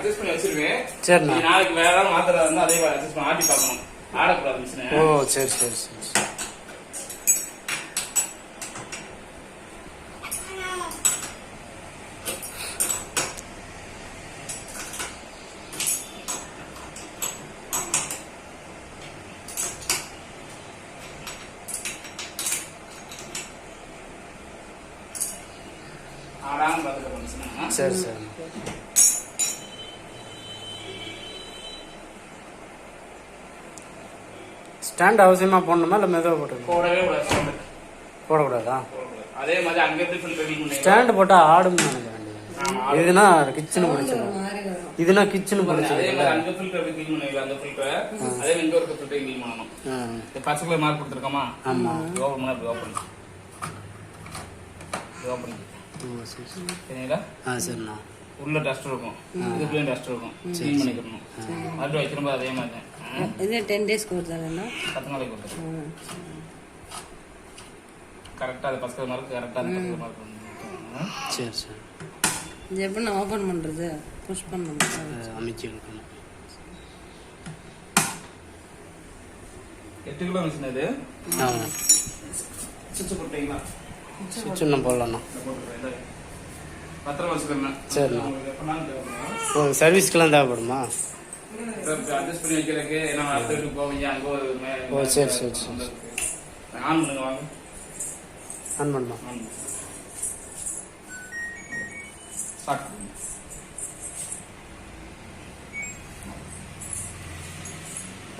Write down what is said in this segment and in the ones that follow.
Adjust பண்ணி வச்சிருவேன். சரி நாளைக்கு வேற ஏதாவது மாத்திரா இருந்தா அதே அட்ஜஸ்ட் பண்ணி ஆட்டி பார்க்கணும். ஆடக்கூடாது மிஷினை. ஓ சரி சரி சரி. சரி சரி. ஸ்டாண்ட் அவசியமா போடணுமா இல்லை மெதுவாக போட்டு போடக்கூடாதா? அதே மாதிரி அங்கே ஸ்டாண்ட் போட்டால் ஆடும் நினைக்கிறேன். இதுனா கிச்சனு பிடிச்சிடும். இதுனா கிச்சனு பிடிச்சிடும். அந்த ஃபில்டர் க்ளீன் பண்ணுவீங்க. அந்த ஃபில்டர் அதே இங்க ஒரு ஃபில்டர் க்ளீன் பண்ணணும். இந்த பச்சை கலர் மார்க் கொடுத்துருக்கோமா? ஆமா. ஓபன் பண்ணா இப்படி ஓபன் சரிங்களா? சரிண்ணா. உள்ள டஸ்ட் இருக்கும், இதுக்குள்ளேயும் டஸ்ட் இருக்கும். க்ளீன் பண்ணிக்கணும். மறுபடியும் வைக்கிறோம் அதே மாதிரி தான். இது 10 days கொடுத்தாருன்னா 10 நாளைக்கு கொடுத்தாரு. கரெக்டாக அது பச்சை மார்க் கரெக்டாக அந்த பச்சை மார்க் பண்ணணும். சரி சரி. இது எப்படி நான் ஓப்பன் பண்ணுறது? புஷ் பண்ணணும், அமைச்சு எடுக்கணும். 8 கிலோ மிஷின் இது. ஆமாம். சுவிட்ச் போட்டீங்களா? சுவிட்ச் இன்னும் போடலண்ணா. பத்திரம் வச்சுக்கிறேன். சரிண்ணா. ஓ சர்வீஸ்க்கெல்லாம் தேவைப்படுமா? அட்ஜஸ்ட் பண்ணி வைக்கிறதுக்கு ஏன்னா அடுத்த வீட்டுக்கு போவீங்க அங்கே ஒரு. ஓ சரி சரி சரி. ஆன் பண்ணுங்க வாங்க. ஆன் பண்ணுமா? ஸ்டார்ட்.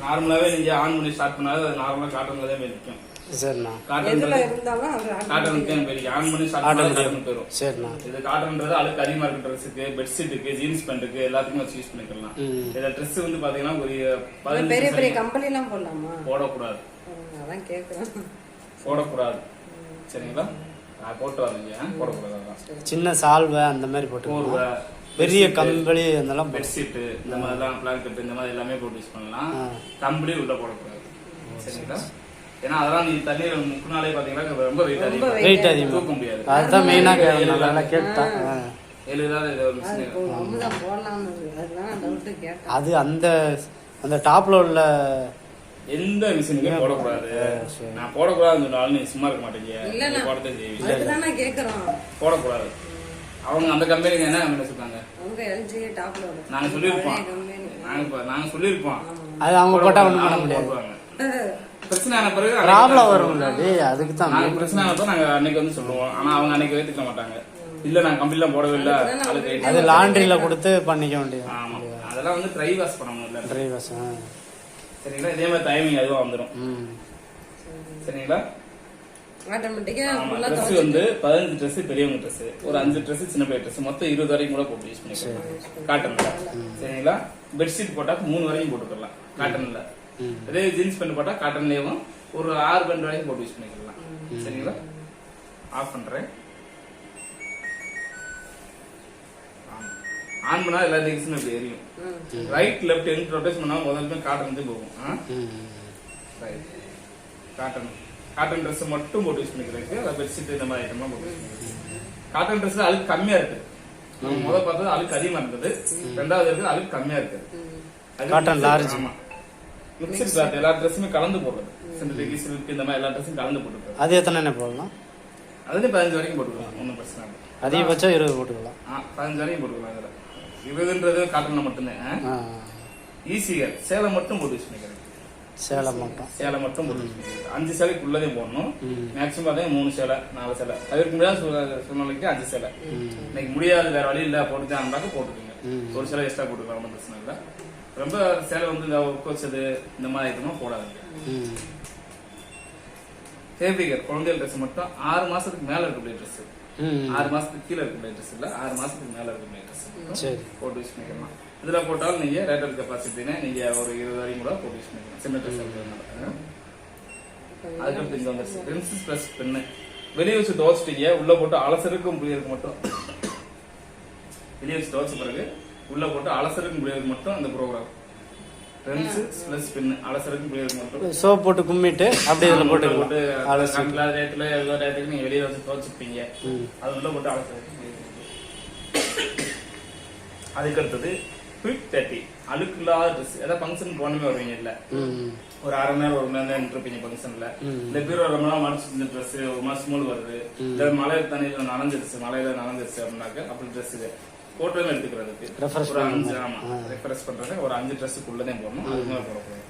நார்மலாவே நீங்க ஆன் பண்ணி ஸ்டார்ட் பண்ணாது அது நார்மலா காட்டன்ல தான் இருக்கும். சரிண்ணா. எதுல இருந்தாலும் காட்டனுக்கு ஆன் பண்ணி ஸ்டார்ட் பண்ணா காட்டன் போயிடும். சரிண்ணா. இது காட்டன்ன்றது அழுக்கு அதிகமா இருக்க ட்ரெஸ்ஸுக்கு, பெட்ஷீட்டுக்கு, ஜீன்ஸ் பேண்ட்டுக்கு எல்லாத்துக்கும் வச்சு யூஸ் பண்ணிக்கலாம். இந்த ட்ரெஸ் வந்து பாத்தீங்கன்னா ஒரு 15 பெரிய பெரிய கம்பெனி எல்லாம் போடலாமா? போடக்கூடாது. அதான் கேக்குறேன். போடக்கூடாது சரிங்களா? நான் போட்டு வரீங்க போடக்கூடாது. சின்ன சால்வை அந்த மாதிரி போட்டு பெரிய கம்பளி அதெல்லாம் பெட்ஷீட்டு இந்த மாதிரிலாம் பிளாங்கெட் இந்த மாதிரி எல்லாமே போட்டு யூஸ் பண்ணலாம். கம்பளி உள்ள போடக்கூடாது சரிங்களா? ஏன்னா அதெல்லாம் நீ தண்ணீர் முக்குனாலே பாத்தீங்கன்னா ரொம்ப வெயிட் அதிகம் தூக்க முடியாது. அதுதான் மெயினா கேட்டேன். அது அந்த அந்த டாப்ல உள்ள எந்த மிஷினுமே போடக்கூடாது. நான் போடக்கூடாதுன்னு சொன்னாலும் நீ சும்மா இருக்க மாட்டேங்க. போடத்தை செய்வீங்க. போடக்கூடாது. அவங்க அந்த கம்பெனிக்கு என்ன கம்பெனி சொல்றாங்க? நாங்க சொல்லிருப்போம். அது அவங்க போட்டா ஒண்ணும் பண்ண முடியாது. பிரச்சனை ஆன பிறகு ப்ராப்ளம் வரும். அதுக்கு தான் நாங்க பிரச்சனை ஆனப்போ நாங்க அன்னைக்கு வந்து சொல்லுவோம். ஆனா அவங்க அன்னைக்கு ஏத்துக்க மாட்டாங்க. இல்ல நான் கம்பெனிலாம் போடவே இல்லை. அது லாண்ட்ரியில கொடுத்து பண்ணிக்க வேண்டியது. ஆமா அதெல்லாம் வந்து ட்ரை வாஷ் பண்ணணும். இல்ல ட்ரை வாஷ் சரிங்களா? இதே மாதிரி டைமிங் அதுவா வந்துடும் சரிங்களா? ஆட்டோமேட்டிக்கா ட்ரெஸ் வந்து 15 ட்ரெஸ் பெரியவங்க ட்ரெஸ், ஒரு 5 ட்ரெஸ் சின்ன பையன் ட்ரெஸ், மொத்தம் 20 வரைக்கும் கூட போட்டு யூஸ் பண்ணிக்கலாம் காட்டன்ல சரிங்களா? பெட்ஷீட் போட்டா 3 வரைக்கும் போட்டுக்கலாம் காட்டன்ல. அதே ஜீன்ஸ் பேண்ட் போட்டா காட்டன்லயும் ஒரு 6 பேண்ட் வரைக்கும் போட்டு யூஸ் பண்ணிக்கலாம் சரிங்களா? ஆஃப் பண்றேன். ஆன் பண்ணா எல்லா டிகிரிஸும் இப்படி எரியும். ரைட் லெஃப்ட் எங்க ரொட்டேஷன் பண்ணா முதல்ல காட்டன் வந்து போகும். காட்டன் காட்டன் ட்ரெஸ் மட்டும் போட்டு யூஸ் பண்ணிக்கிறதுக்கு பெட்ஷீட் இந்த மாதிரி ஐட்டம்லாம் போட்டு யூஸ் பண்ணிக்கிறேன். காட்டன் ட்ரெஸ் அழுக்கு கம்மியா இருக்கு. முதல் பார்த்தது அழுக்கு அதிகமா இருந்தது, ரெண்டாவது இருக்கு அழுக்கு கம்மியா இருக்கு. Cotton large. ஆமா மிக்சட் கிளாத் எல்லா ட்ரெஸ்ஸுமே கலந்து போடுறது. சிந்தட்டிக் சில்க் இந்த மாதிரி எல்லா ட்ரெஸ்ஸும் கலந்து போட்டுருக்காங்க. அது எத்தனை போடலாம்? அது 15 வரைக்கும் போட்டுக்கலாம். ஒன்றும் பிரச்சனை இல்லை. அதிகபட்சம் 20 போட்டுக்கலாம். 15 வரைக்கும் போட்டுக்கலாம். இதுல 20ன்றது காட்டன்ல மட்டும்தான். ஈஸியர் சேலை மட்டும் போட்டு யூஸ் பண்ணிக்கிறேன். சேலை மட்டும் போட்டு யூஸ் பண்ணிக்கிறேன். 5 சேலைக்குள்ளதே போடணும். மேக்ஸிமம் பார்த்தீங்கன்னா 3 சேலை 4 சேலை தவிர்க்க முடியாத சூழ்நிலைக்கு 5 சேலை. இன்னைக்கு முடியாது வேற வழி இல்ல போட்டுதான் போட்டுக்கோங்க. ஒரு சேலை எக்ஸ்ட்ரா போட்டுக்கலாம். ஒன்றும் பிரச்சனை இல்லை. ரொம்ப சேலை வந்து இந்த ஒர்க் வச்சது இந்த மாதிரி ஐட்டமா போடாதுங்க. ஃபேப்ரிகர் குழந்தைகள் ட்ரெஸ் மட்டும் 6 மாசத்துக்கு மேல இருக்கக்கூடிய ட்ரெஸ், 6 மாசத்துக்கு கீழே இருக்கக்கூடிய ட்ரெஸ் இல்ல, 6 மாசத்துக்கு மேல இருக்கக்கூடிய ட்ரெஸ் போட்டு யூஸ் பண்ணிக்கலாம். இதுல போட்டாலும் நீங்க ரேட்டல் கெப்பாசிட்டினா நீங்க ஒரு 20 வரைக்கும் கூட போட்டு யூஸ் பண்ணிக்கலாம். சின்ன ட்ரெஸ் இருக்கிறதுனால. அதுக்கடுத்து இங்க வந்து பென்சில் பிளஸ் பென்னு வெளியே வச்சு துவச்சிட்டீங்க, உள்ள போட்டு அலசருக்கும் முடியறதுக்கு மட்டும் வெளியே வச்சு துவச்ச பிறகு உள்ள போட்டு அலசருக்கும் முடியறதுக்கு மட்டும் அந்த ப்ரோக்ராம் பென்சில் பிளஸ் பென்னு அலசருக்கும் முடியறதுக்கு மட்டும் சோப் போட்டு கும்மிட்டு அப்படியே இதுல போட்டு அலசல ரேட்ல ஏதோ ரேட்டுக்கு நீங்க வெளியே வச்சு துவச்சிப்பீங்க, அது உள்ள போட்டு அலசருக்கு. அதுக்கடுத்தது ஃபிட் 30 அழுக்கு இல்லாத ட்ரெஸ். ஏதாவது ஃபங்க்ஷன் போனமே வருவீங்க இல்ல, ஒரு அரை மணி நேரம் ஒரு மணி நேரம் நின்றுப்பீங்க ஃபங்க்ஷன்ல. இந்த பேர் ரொம்ப நாள் மடிச்சு ட்ரெஸ் ஒரு மாதிரி ஸ்மெல் வருது, இல்ல மழை தண்ணியில நனைஞ்சிருச்சு, மழையில நனைஞ்சிருச்சு அப்படின்னாக்க அப்படி ட்ரெஸ் போட்டோ எடுத்துக்கிறதுக்கு ஒரு 5 ரெஃபரன்ஸ் பண்றது ஒரு 5 ட்ரெஸ்ஸுக்குள்ளதான் போடணும். அது மாதிரி போடக்கூடாது.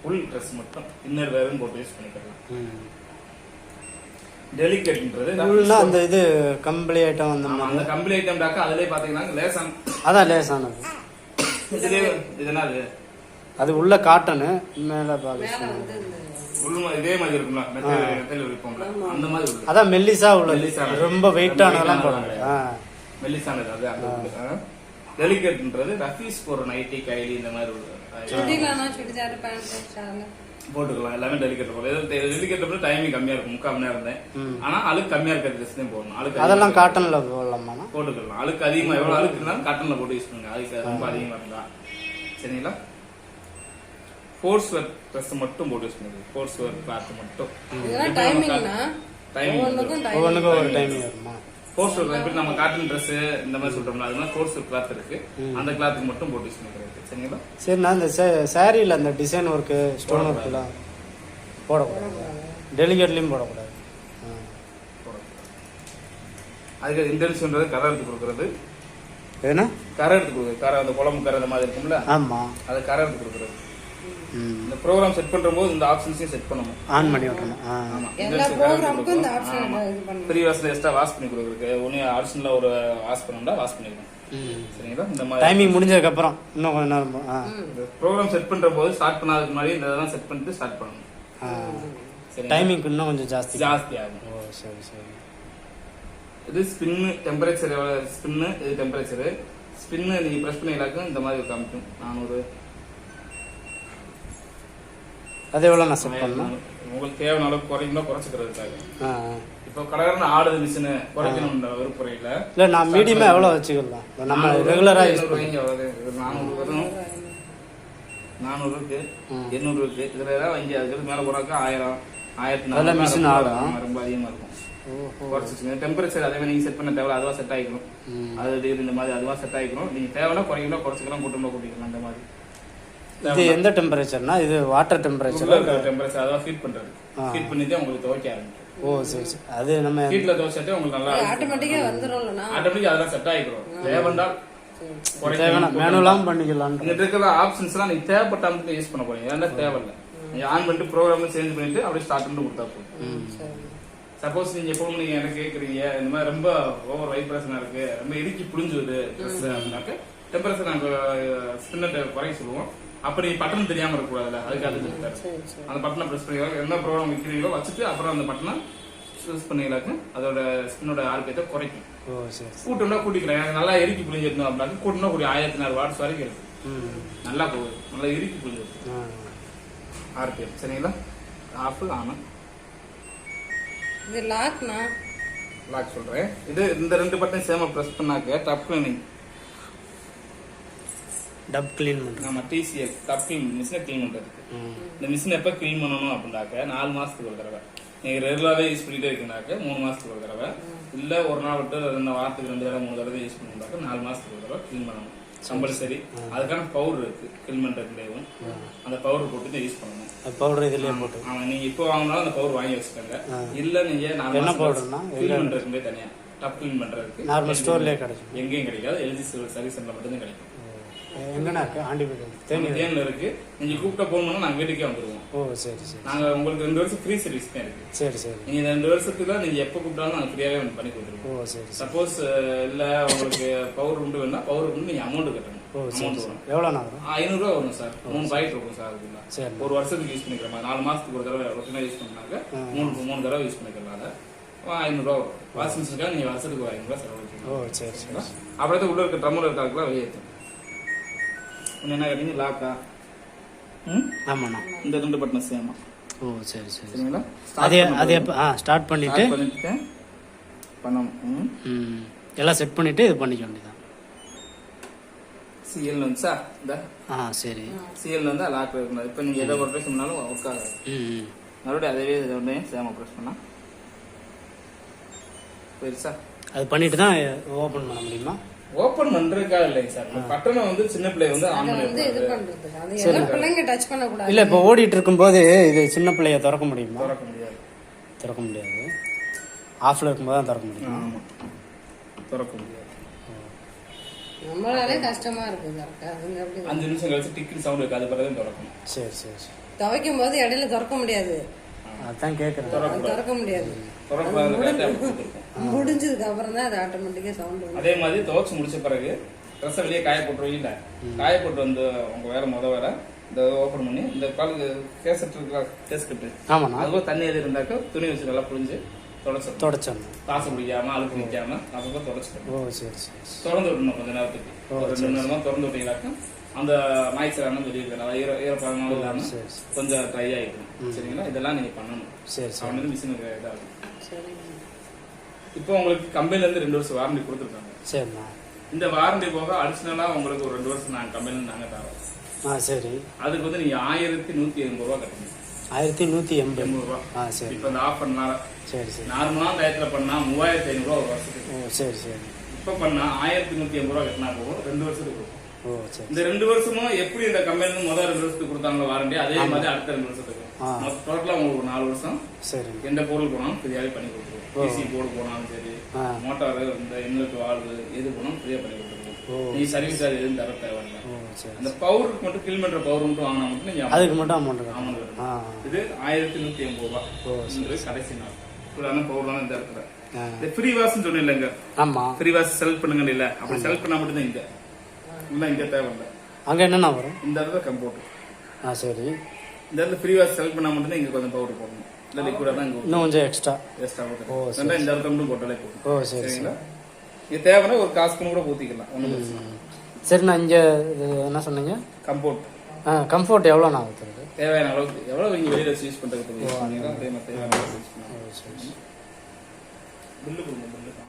ஃபுல் ட்ரெஸ் மட்டும் இன்னர் வேறும் போட்டு யூஸ் பண்ணிக்கலாம். டெலிகேட்ன்றது அந்த இது கம்பளி ஐட்டம் அந்த கம்பளி ஐட்டம் டாக்க அதுலயே பாத்தீங்கன்னா லேசான, அதான் லேசானது. இதுலயே இதனால அது உள்ள காட்டனு மேல இதே மாதிரி இருக்கும்ல, மெட்டீரியல் இருக்கும்ல அந்த மாதிரி உள்ள, அதான் மெல்லிசா உள்ள, ரொம்ப வெயிட்டானதெல்லாம் போடுறாங்க. மெல்லிசானது அது அந்த டெலிகேட்ன்றது ரஃபீஸ் போற நைட்டி கைலி இந்த மாதிரி உள்ள போட்டுக்கலாம். எல்லாமே டெலிகேட் போடுறது. டெலிகேட் டைமிங் கம்மியா இருக்கும், 3/4 மணி நேரம் தான். ஆனா அழுக்கு கம்மியா இருக்கிற ட்ரெஸ் தான் போடணும். அழுக்கு அதெல்லாம் காட்டன்ல போடலாமா? போட்டுக்கலாம். அழுக்கு அதிகமா எவ்வளவு அழுக்கு இருந்தாலும் காட்டன்ல போட்டு யூஸ் பண்ணுங்க. அதுக்கு ரொம்ப அதிகமா இருந்தா சரிங்களா. ஃபோர்ஸ் வேர் ட்ரெஸ் மட்டும் போட்டு யூஸ் பண்ணுங்க. ஃபோர்ஸ் வேர் கிளாத் மட்டும். டைமிங் ஒவ்வொன்றுக்கும் ஒரு டைமிங் வருமா? ஃபோர்ஸ் வேர் நம்ம காட்டன் ட்ரெஸ் இந்த மாதிரி சொல்றோம்ல, அது மாதிரி ஃபோர்ஸ் வேர் கிளாத் இருக்கு. அந்த கிளாத்துக்கு மட்டும் போட்டு யூஸ் பண்ணிக்கிறது சரிங்களா. சரி, நான் இந்த சாரியில் அந்த டிசைன் ஒர்க்கு ஸ்டோன் ஒர்க்லாம் போடக்கூடாது, டெலிகேட்லையும் போடக்கூடாது. அதுக்கு இன்டென்ஷன்றது கரை எடுத்து கொடுக்கறது. ஏன்னா கரை எடுத்து கொடுக்குறது, கரை அந்த குழம்பு கரை அந்த மாதிரி இருக்கும்ல, ஆமா, அதை கரை எடுத்து கொடுக்குறது. இந்த ப்ரோக்ராம் செட் பண்ணும்போது இந்த ஆப்ஷன்ஸையும் செட் பண்ணணும், ஆன் பண்ணி விட்டுறணும். ஆமா, எல்லா ப்ரோக்ராமுக்கும் இந்த ஆப்ஷன் இது பண்ணணும். ப்ரீவியஸ்ல எக்ஸ்ட்ரா வாஷ் பண்ணி கொடுக்குறதுக்கு ஒண்ணு ஆப்ஷன்ல ஒரு வாஷ் பண்ணனும்டா வாஷ் பண்ணிடணும் சரிங்களா. இந்த மாதிரி டைமிங் முடிஞ்சதுக்கு அப்புறம் இன்னும் கொஞ்ச நேரம் ப்ரோக்ராம் செட் பண்றபோது ஸ்டார்ட் பண்ணாததுக்கு முன்னாடி இதெல்லாம் செட் பண்ணிட்டு ஸ்டார்ட் பண்ணணும். டைமிங் இன்னும் கொஞ்சம் ஜாஸ்தி ஆகும். ஓ சரி சரி. இது ஸ்பின் டெம்பரேச்சர் எவ்வளவு, ஸ்பின் இது டெம்பரேச்சர். ஸ்பின் நீங்க பிரஸ் பண்ணிங்களாக்கும் இந்த மாதிரி காமிக்கும் 400. அது எவ்வளவு நான் செட் பண்ணணும்? உங்களுக்கு தேவையான அளவுக்கு குறைக்கணும், குறைச்சிக்கிறதுக்காக. இப்போ கடகரன்னு ஆடுது மிஷின் குறைக்கணும் விருப்பறையில இல்ல, நான் மீடியமா எவ்வளவு வச்சுக்கலாம்? நம்ம ரெகுலரா யூஸ் பண்ணுவீங்க. 400 வரும், 400 இருக்கு, 800 இருக்கு. இதுல ஏதாவது வாங்கி அதுக்கு மேல போறாக்க 1000 1400 மிஷின் ஆடும், ரொம்ப அதிகமா இருக்கும். குறைச்சிச்சுங்க. டெம்பரேச்சர் அதே மாதிரி நீங்க செட் பண்ண தேவை அதுவா செட் ஆகிக்கணும். அது இந்த மாதிரி அதுவா செட் ஆகிக்கணும். நீங்க தேவைன்னா குறைக்கணும், குறைச்சிக்கலாம், கூட்டமா கூட்டிக்கலாம். அந்த மாதிரி இது எந்த டெம்பரேச்சர்னா? இது வாட்டர் டெம்பரேச்சர். டெம்பரேச்சர் அதான் ஹீட் பண்றது. ஹீட் பண்ணிட்டு உங்களுக்கு துவைக்க ஆரம்பிக்கும். ஓ சரி சரி. அது நம்ம ஹீட்ல துவைச்சிட்டு உங்களுக்கு நல்லா ஆட்டோமேட்டிக்கா வந்துரும்லனா, ஆட்டோமேட்டிக்கா அதெல்லாம் செட் ஆகிக்கும். தேவைன்னா தேவையான மேனுவலாம் பண்ணிக்கலாம். இந்த இருக்கிற ஆப்ஷன்ஸ்லாம் நீங்க தேவைப்பட்ட மட்டும் யூஸ் பண்ண போறீங்க, ஏன்னா தேவையில்லை. நீங்க ஆன் பண்ணிட்டு ப்ரோக்ராம் சேஞ்ச் பண்ணிட்டு அப்படியே ஸ்டார்ட் பண்ணிட்டு கொடுத்தா போதும். சப்போஸ் நீங்க எப்பவும் நீங்க எனக்கு கேக்குறீங்க இந்த மாதிரி ரொம்ப ஓவர் வைப்ரேஷனா இருக்கு, ரொம்ப இறுக்கி புளிஞ்சுது ட்ரெஸ் அப்படின்னாக்க டெம்பரேச்சர் நாங்க ஸ்பின்னை குறைய சொல்லுவோம். அப்படி பட்டன் தெரியாம இருக்க கூடாதுல்ல, அதுக்காக அந்த பட்டனை பிரஸ் பண்ணி என்ன ப்ரோக்ராம் வைக்கிறீங்களோ வச்சுட்டு அப்புறம் அந்த பட்டனை யூஸ் பண்ணீங்களாக்கு அதோட ஸ்பின்னோட ஆர்பியத்தை குறைக்கும். கூட்டம்னா கூட்டிக்கிறேன், எனக்கு நல்லா இறுக்கி புளிஞ்சிருந்தோம் அப்படின்னா கூட்டம்னா கூடிய 1400 வாட்ஸ் வரைக்கும் இருக்கு. நல்லா போகுது, நல்லா இறுக்கி புளிஞ்சிருக்கு ஆர்பிஎம் சரிங்களா. ஆஃப் ஆனா இது லாக்னா லாக் சொல்றேன். இது இந்த 2 பட்டன் சேமா பிரஸ் பண்ணாக்க டப் கிளீனிங், டப் கிளீன் பண்ணுறோம். நம்ம டிசிஎல் டப் கிளீன் மிஷினை கிளீன் பண்றதுக்கு. இந்த மிஷினை எப்ப கிளீன் பண்ணணும் அப்படின்னாக்க 4 மாசத்துக்கு ஒரு தடவை. நீங்க ரெகுலராகவே யூஸ் பண்ணிட்டே இருக்கீங்கனாக்க 3 மாசத்துக்கு ஒரு தடவை, இல்ல ஒரு நாள் விட்டு 2 வாரத்துக்கு 2 தடவை 3 தடவை யூஸ் பண்ணுறாக்க 4 மாசத்துக்கு ஒரு தடவை கிளீன் பண்ணணும் கம்பல்சரி. அதுக்கான பவுடர் இருக்கு கிளீன் பண்றதுலேயும், அந்த பவுடர் போட்டு யூஸ் பண்ணணும். பவுடர் இதுலயே போட்டு நீங்க இப்போ வாங்கினாலும் அந்த பவுடர் வாங்கி வச்சுக்கோங்க. இல்ல நீங்க என்ன பவுடர்னா கிளீன் பண்றதுக்கு தனியா டப் கிளீன் பண்றதுக்கு நார்மல் ஸ்டோர்லயே கிடைக்கும், எங்கேயும் கிடைக்காது. எல்ஜி சிவில் சர்வீஸ் சென்டர்ல மட்டும் தான் கிடைக்கும். எங்கண்ணா இருக்கு? ஆண்டிபேட்டை தேனில இருக்கு. நீங்க கூப்பிட்ட போன் பண்ணா நாங்க வீட்டுக்கே வந்துருவோம். ஓ சரி சரி. நாங்க உங்களுக்கு 2 வருஷம் ஃப்ரீ சர்வீஸ் தான் இருக்கு. சரி சரி. நீங்க 2 வருஷத்துல நீங்க எப்ப கூப்பிட்டாலும் நாங்க ஃப்ரீயாவே பண்ணி கொடுத்துருவோம். ஓ சரி. சப்போஸ் இல்ல உங்களுக்கு பவர் உண்டு வேணா பவர் உண்டு நீங்க அமௌண்ட் கட்டணும். அமௌண்ட் வரும். எவ்வளவு வரும்? 500 ரூபாய் வரும் சார். 3 பாக்கெட் இருக்கும் சார். அதுக்குள்ள ஒரு வருஷத்துக்கு யூஸ் பண்ணிக்கிற மாதிரி 4 மாசத்துக்கு ஒரு தடவை ரொட்டீனா யூஸ் பண்ணாங்க 3 தடவை யூஸ் பண்ணிக்கிறனால 500 ரூபாய் வரும். வாஷிங் மிஷினுக்காக நீங்க வருஷத்துக்கு 500 ரூபாய் செலவழிக்கணும். ஓ சரி சரி. அப்படியே உள்ள இருக்க ட்ரம்ல இருக்காங்களா வெளியேற்றும். என்ன கேட்டீங்க லாக்கா? ஆமாண்ணா இந்த 2 பட்டன் சேமா. ஓ சரி சரி. சரிங்களா? அது எப்போ ஸ்டார்ட் பண்ணிட்டு பண்ணணும். எல்லாம் செட் பண்ணிட்டு இது பண்ணிக்க வேண்டியதான். சிஎல் வந்துச்சா இந்த சரி. சிஎல் வந்து லாக் இருக்கணும். இப்போ நீங்கள் எதை ஒரு ப்ரெஸ் பண்ணாலும் ஒர்க் ஆகாது. மறுபடியும் அதே ஒன்றே சேமா ப்ரெஸ் பண்ணா போயிருச்சா? அது பண்ணிட்டு தான் ஓப்பன் பண்ண முடியுமா? ஓபன் பண்றதுக்காக இல்லைங்க சார். பட்டனை வந்து சின்ன பிள்ளை வந்து ஆன் வந்து இது பண்றதுக்கு அது எல்லா பிள்ளைங்க டச் பண்ண கூடாது. இல்ல இப்போ ஓடிட்டு இருக்கும்போது இது சின்ன பிள்ளைய திறக்க முடியுமா? திறக்க முடியாது. திறக்க முடியாது. ஆஃப்ல இருக்கும்போது தான் திறக்க முடியும். ஆமா, திறக்க முடியாது. நம்மளாலே கஷ்டமா இருக்கு கரெக்டா. அதுங்க அப்படி 5 நிமிஷம் கழிச்சு டிக்கிங் சவுண்ட் இருக்கு, அது பிறகு திறக்கணும். சரி சரி சரி. துவைக்கும் போது இடையில திறக்க முடியாது. அதான் கேட்குறேன். திறக்க முடியாது. முடிஞ்சதுக்கு அப்புறம் தான் அது ஆட்டோமேட்டிக்கா சவுண்ட் வரும். அதே மாதிரி துவைச்சு முடிச்ச பிறகு ட்ரெஸ்ஸை வெளியே காய போட்டுருவீங்க. காய போட்டு வந்து உங்க வேற வேற இந்த ஓப்பன் பண்ணி இந்த காலுக்கு கேசட் இருக்கிற கேஸ்கட்டு அதுவும் தண்ணி எது இருந்தாக்க துணி வச்சு நல்லா புரிஞ்சு தொடச்சிடணும். காசு பிடிக்காம அழுக்கு நிற்காம அப்பப்போ தொடச்சிடணும். ஓ சரி சரி. திறந்து விடணும் கொஞ்ச நேரத்துக்கு. 2 மணி நேரமா திறந்து விட்டீங்கன்னாக்கா அந்த மாய்ச்சரான வெளியே நல்லா ஈரப்பதமாக இல்லாம கொஞ்சம் ட்ரை ஆகிடும். சரிங்களா? இதெல்லாம் நீங்க பண்ணணும். சரி சரி. அவனுக்கு மிஷின் இதாகும். இப்போ உங்களுக்கு கம்பெனில இருந்து 2 வருஷம் வாரண்டி கொடுத்துருக்காங்க. சரிண்ணா. இந்த வாரண்டி போக அடிஷனலா உங்களுக்கு ஒரு 2 வருஷம் நாங்க கம்பெனில நாங்க தரோம். சரி. அதுக்கு வந்து நீங்க 1180 ரூபா கட்டணும். 1180 ரூபா. சரி. இப்ப இந்த ஆஃபர்னால சரி சரி. நார்மலா டயத்துல பண்ணா 3500 ரூபா ஒரு வருஷத்துக்கு. ஓ சரி சரி. இப்ப பண்ணா 1180 ரூபா கட்டினா போகும் 2 வருஷத்துக்கு இருக்கும். ஓ சரி. இந்த 2 வருஷமும் எப்படி இந்த கம்பெனில முதல் 2 வருஷத்துக்கு கொடுத்தாங்களோ வாரண்டி அதே மாதிரி அடுத்த 2 வருஷத்துக்கு டோட்டலா உங்களுக்கு 4 வருஷம். சரி. எந்த பொருள் போனாலும் ஃப்ரீயாவே பண்ணி கொடுத்துருவோம். பிசி போர்டு போனாலும் சரி, மோட்டார் இந்த இன்லெட் வால்வு எது போனாலும் ஃப்ரீயா பண்ணி கொடுத்துருவோம். நீ சர்வீஸ் சார்ஜ் எதுவும் தர தேவையில்லை. அந்த பவருக்கு மட்டும் கிலோமீட்டர் பவர் மட்டும் வாங்கினா மட்டும் நீங்க அதுக்கு மட்டும் அமௌண்ட் இது 1180 ரூபா. கடைசி நாள் பவர் தான் இந்த இடத்துல. இந்த ஃப்ரீ வாஷ் சொன்ன இல்லைங்க. ஆமா, ஃப்ரீ வாஷ் செலக்ட் பண்ணுங்க இல்ல, அப்படி செலக்ட் பண்ணா மட்டும் தான் இங்க தேவையில்லை. அங்க என்னன்னா வரும்? இந்த இடத்துல கம்ப்யூட்டர். சரி. இந்த இடத்துல ஃப்ரீ வாஷ் செலக்ட் பண்ணா மட்டும் தான் இங்க கொஞ்சம் பவர் போடணும். இல்ல லிக்விடா தான் இங்க இன்னும் கொஞ்சம் எக்ஸ்ட்ரா போட்டு. ஓ சரி. இந்த இடத்துல மட்டும் போட்டாலே போதும். ஓ சரி. சரிங்களா? இது தேவைன்னா ஒரு காசுக்கு கூட ஊத்திக்கலாம். சரி. நான் இங்க என்ன சொன்னீங்க? கம்ஃபோர்ட். கம்ஃபோர்ட் எவ்வளோ நான் ஊத்துறது? தேவையான அளவுக்கு எவ்வளவு நீங்க வெளியில யூஸ் பண்றதுக்கு தேவையான அளவுக்கு யூஸ் பண்ணலாம். பில்லு கொடுங்க.